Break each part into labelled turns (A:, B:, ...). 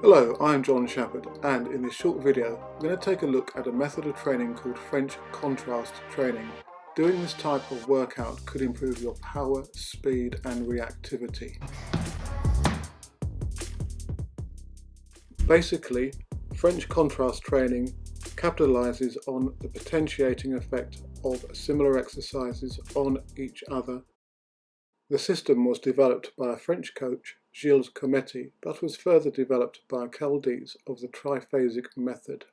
A: Hello, I'm John Shepherd, and in this short video I'm going to take a look at a method of training called French contrast training. Doing this type of workout could improve your power, speed and reactivity. Basically, French contrast training capitalizes on the potentiating effect of similar exercises on each other. The system was developed by a French coach, Gilles Cometti, but was further developed by Caldes of the triphasic method.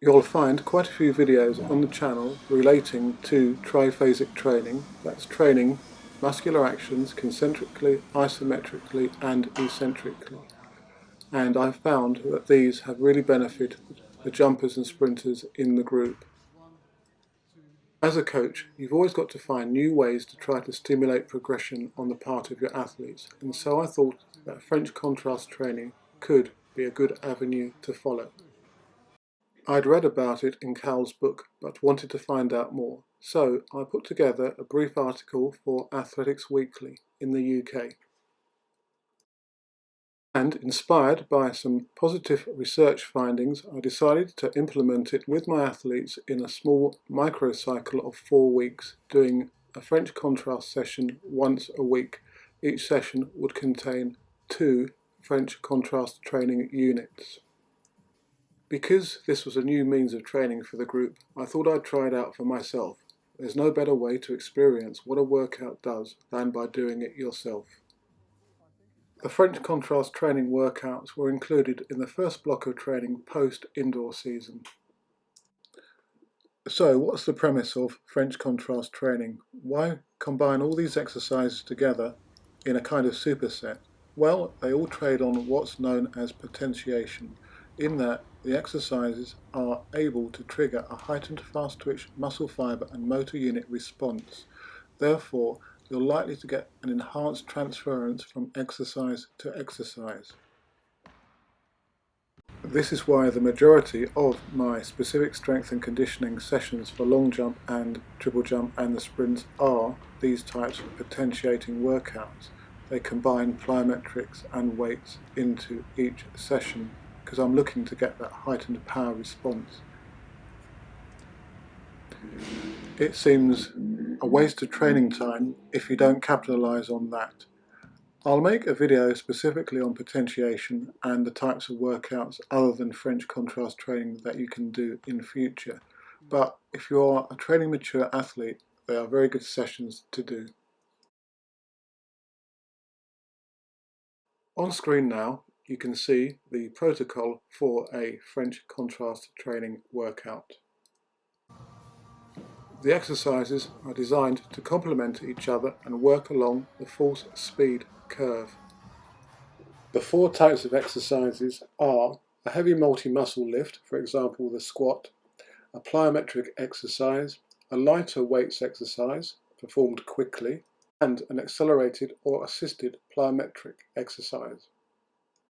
A: You'll find quite a few videos on the channel relating to triphasic training. That's training muscular actions concentrically, isometrically and eccentrically. And I've found that these have really benefited the jumpers and sprinters in the group. As a coach, you've always got to find new ways to try to stimulate progression on the part of your athletes, and so I thought that French contrast training could be a good avenue to follow. I'd read about it in Cal's book, but wanted to find out more, so I put together a brief article for Athletics Weekly in the UK. And inspired by some positive research findings, I decided to implement it with my athletes in a small microcycle of 4 weeks, doing a French contrast session once a week. Each session would contain 2 French contrast training units. Because this was a new means of training for the group, I thought I'd try it out for myself. There's no better way to experience what a workout does than by doing it yourself. The French contrast training workouts were included in the first block of training post-indoor season. So what's the premise of French contrast training? Why combine all these exercises together in a kind of superset? Well, they all trade on what's known as potentiation, in that the exercises are able to trigger a heightened fast twitch muscle fibre and motor unit response. Therefore, you're likely to get an enhanced transference from exercise to exercise. This is why the majority of my specific strength and conditioning sessions for long jump and triple jump and the sprints are these types of potentiating workouts. They combine plyometrics and weights into each session because I'm looking to get that heightened power response. It seems a waste of training time if you don't capitalise on that. I'll make a video specifically on potentiation and the types of workouts other than French contrast training that you can do in future. But if you are a training mature athlete, they are very good sessions to do. On screen now, you can see the protocol for a French contrast training workout. The exercises are designed to complement each other and work along the force speed curve. The 4 types of exercises are a heavy multi-muscle lift, for example the squat, a plyometric exercise, a lighter weights exercise performed quickly, and an accelerated or assisted plyometric exercise.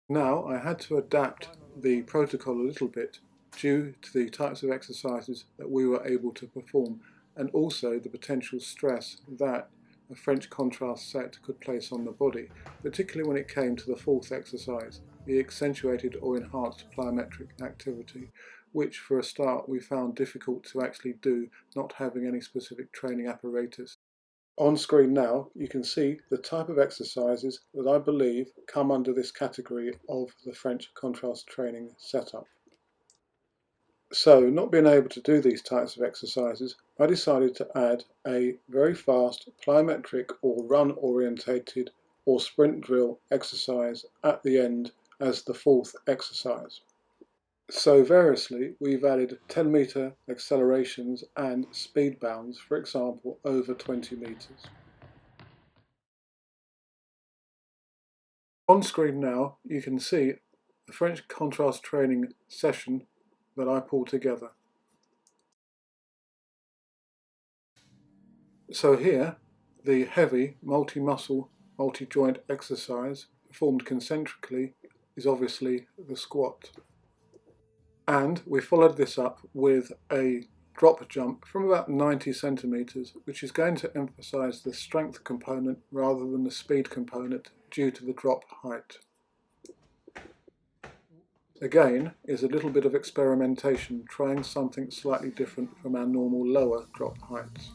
A: Now I had to adapt the protocol a little bit due to the types of exercises that we were able to perform, and also the potential stress that a French contrast set could place on the body, particularly when it came to the 4th exercise, the accentuated or enhanced plyometric activity, which for a start we found difficult to actually do, not having any specific training apparatus. On screen now you can see the type of exercises that I believe come under this category of the French contrast training setup. So, not being able to do these types of exercises, I decided to add a very fast plyometric or run orientated or sprint drill exercise at the end as the 4th exercise. So variously, we've added 10-meter accelerations and speed bounds, for example, over 20 meters. On screen now, you can see the French contrast training session that I pulled together. So here, the heavy multi-muscle, multi-joint exercise performed concentrically is obviously the squat. And we followed this up with a drop jump from about 90 centimeters, which is going to emphasize the strength component rather than the speed component due to the drop height. Again, is a little bit of experimentation, trying something slightly different from our normal lower drop heights.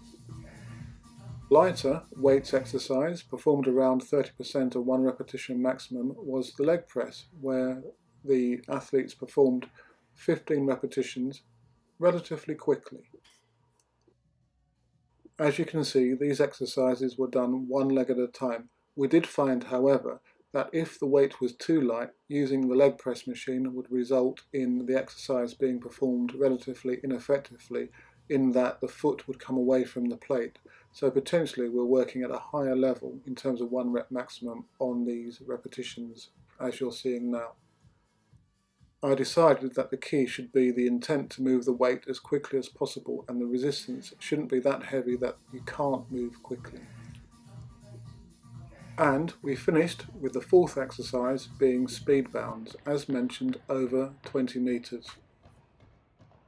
A: Lighter weights exercise, performed around 30% of 1 repetition maximum, was the leg press, where the athletes performed 15 repetitions relatively quickly. As you can see, these exercises were done one leg at a time. We did find, however, that if the weight was too light, using the leg press machine would result in the exercise being performed relatively ineffectively, in that the foot would come away from the plate. So potentially we're working at a higher level in terms of 1 rep maximum on these repetitions, as you're seeing now. I decided that the key should be the intent to move the weight as quickly as possible, and the resistance shouldn't be that heavy that you can't move quickly. And we finished with the fourth exercise being speed bounds, as mentioned, over 20 meters.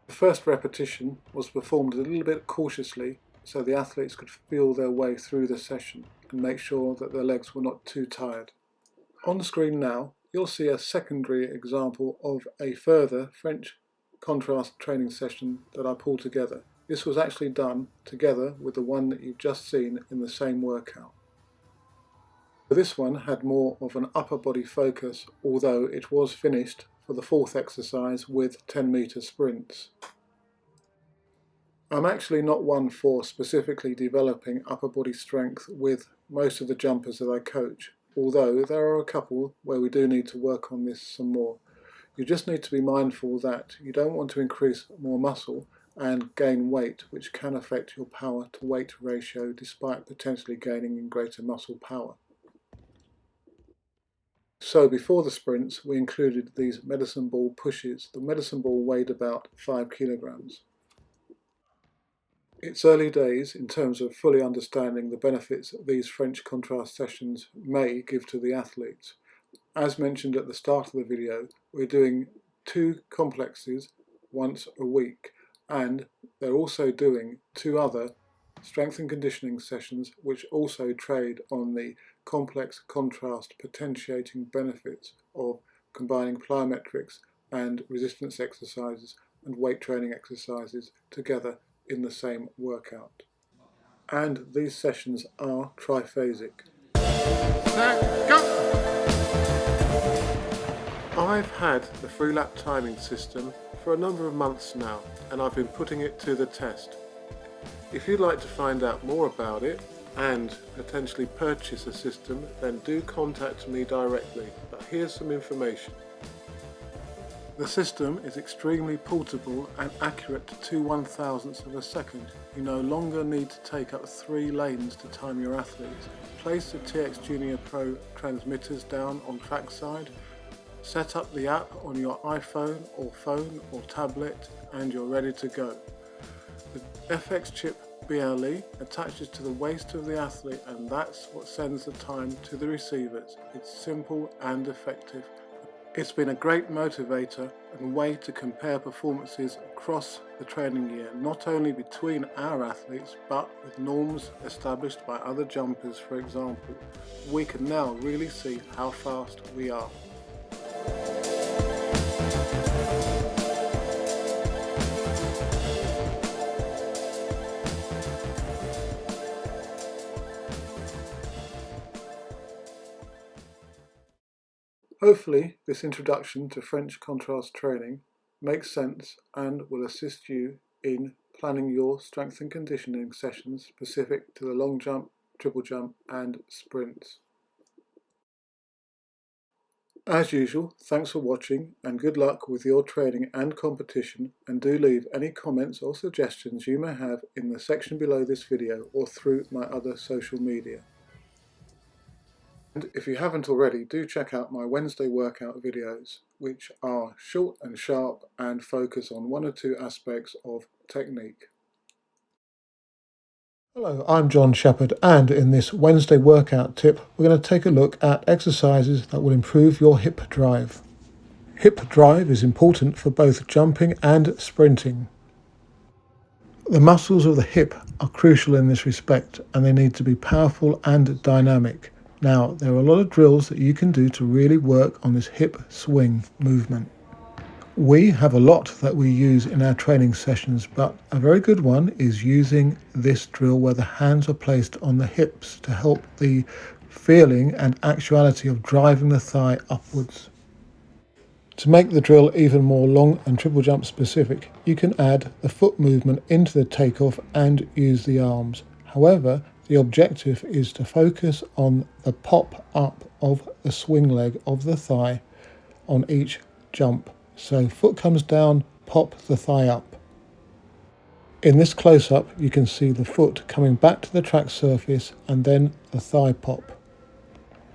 A: The first repetition was performed a little bit cautiously so the athletes could feel their way through the session and make sure that their legs were not too tired. On screen now, you'll see a secondary example of a further French contrast training session that I pulled together. This was actually done together with the one that you've just seen in the same workout. This one had more of an upper body focus, although it was finished for the fourth exercise with 10-meter sprints. I'm actually not one for specifically developing upper body strength with most of the jumpers that I coach, although there are a couple where we do need to work on this some more. You just need to be mindful that you don't want to increase more muscle and gain weight, which can affect your power to weight ratio despite potentially gaining in greater muscle power. So before the sprints we included these medicine ball pushes. The medicine ball weighed about 5 kilograms. It's early days in terms of fully understanding the benefits these French contrast sessions may give to the athletes. As mentioned at the start of the video, we're doing 2 complexes once a week, and they're also doing 2 other strength and conditioning sessions which also trade on the complex contrast potentiating benefits of combining plyometrics and resistance exercises and weight training exercises together in the same workout. And these sessions are triphasic. Set, go! I've had the FREELAP timing system for a number of months now, and I've been putting it to the test. If you'd like to find out more about it and potentially purchase a system, then do contact me directly, but here's some information. The system is extremely portable and accurate to 2/1000ths of a second. You no longer need to take up 3 lanes to time your athletes. Place the TX Junior Pro transmitters down on trackside, set up the app on your iPhone or phone or tablet, and you're ready to go. The FX chip BLE attaches to the waist of the athlete, and that's what sends the time to the receivers. It's simple and effective. It's been a great motivator and way to compare performances across the training year, not only between our athletes but with norms established by other jumpers, for example. We can now really see how fast we are. Hopefully this introduction to French contrast training makes sense and will assist you in planning your strength and conditioning sessions specific to the long jump, triple jump and sprints. As usual, thanks for watching and good luck with your training and competition, and do leave any comments or suggestions you may have in the section below this video or through my other social media. And if you haven't already, do check out my Wednesday workout videos, which are short and sharp and focus on 1 or 2 aspects of technique. Hello, I'm John Shepherd, and in this Wednesday workout tip we're going to take a look at exercises that will improve your hip drive. Hip drive is important for both jumping and sprinting. The muscles of the hip are crucial in this respect, and they need to be powerful and dynamic. Now, there are a lot of drills that you can do to really work on this hip swing movement. We have a lot that we use in our training sessions, but a very good one is using this drill where the hands are placed on the hips to help the feeling and actuality of driving the thigh upwards. To make the drill even more long and triple jump specific, you can add the foot movement into the takeoff and use the arms. However, the objective is to focus on the pop up of the swing leg of the thigh on each jump. So foot comes down, pop the thigh up. In this close-up, you can see the foot coming back to the track surface and then the thigh pop.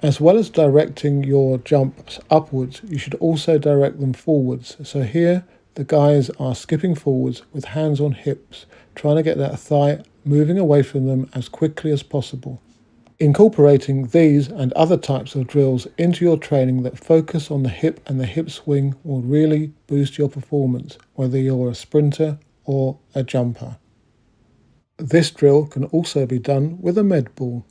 A: As well as directing your jumps upwards, you should also direct them forwards. So here, the guys are skipping forwards with hands on hips, trying to get that thigh moving away from them as quickly as possible. Incorporating these and other types of drills into your training that focus on the hip and the hip swing will really boost your performance, whether you're a sprinter or a jumper. This drill can also be done with a med ball.